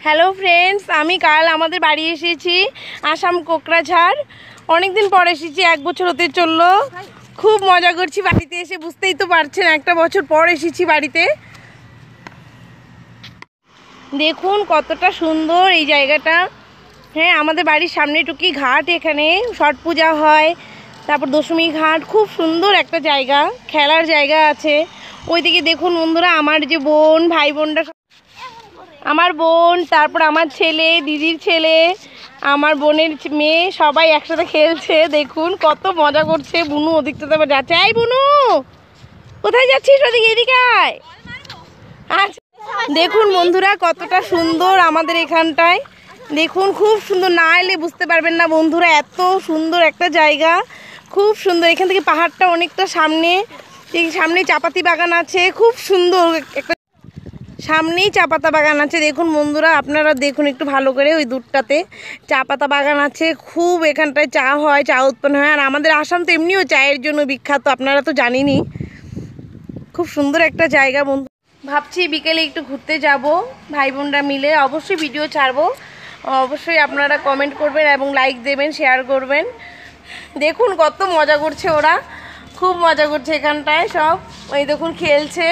Hello friends, আমি কাল আমাদের বাড়ি এসেছি আসাম কোকরাঝাড়। অনেকদিন পর এসেছি, 1 বছর হতে চললো। খুব মজা করছি বাড়িতে এসে, বুঝতেই তো পারছেন 1টা বছর পর এসেছি বাড়িতে। দেখুন কতটা সুন্দর এই জায়গাটা। হ্যাঁ, আমাদের বাড়ির সামনে টুকি ঘাট, এখানে ছট পূজা হয়, তারপর দশমী ঘাট। খুব সুন্দর একটা জায়গা, খেলার জায়গা আছে। ওইদিকে দেখুন বন্ধুরা, আমার যে বোন ভাই বোনরা, আমার বোন, তারপর আমার ছেলে, দিদির ছেলে, আমার বোনের মেয়ে, সবাই একসাথে খেলছে। দেখুন কত মজা করছে। বুনু ওদিকটা যাচ্ছে। এই বুনু, কোথায় যাচ্ছিস? ওদিকে, এদিকে আয়। আচ্ছা, দেখুন বন্ধুরা কতটা সুন্দর আমাদের এখানটায়। দেখুন খুব সুন্দর, না এলে বুঝতে পারবেন না বন্ধুরা, এত সুন্দর একটা জায়গা। খুব সুন্দর। এখান থেকে পাহাড়টা অনেকটা সামনে, সামনে চাপাতি বাগান আছে। খুব সুন্দর একটা, সামনেই চা পাতা বাগান আছে। দেখুন বন্ধুরা, আপনারা দেখুন একটু ভালো করে, ওই দূরটাতে চা পাতা বাগান আছে। খুব এখানটায় চা হয়, চা উৎপন্ন হয়। আর আমাদের আসাম তো এমনিও চায়ের জন্য বিখ্যাত, আপনারা তো জানেনই। খুব সুন্দর একটা জায়গা বন্ধু। ভাবছি বিকেলে একটু ঘুরতে যাব ভাই বোনরা মিলে। অবশ্যই ভিডিও ছাড়বো, অবশ্যই আপনারা কমেন্ট করবেন এবং লাইক দেবেন, শেয়ার করবেন। দেখুন কত মজা করছে ওরা, খুব মজা করছে এখানটায় সব। ওই দেখুন খেলছে।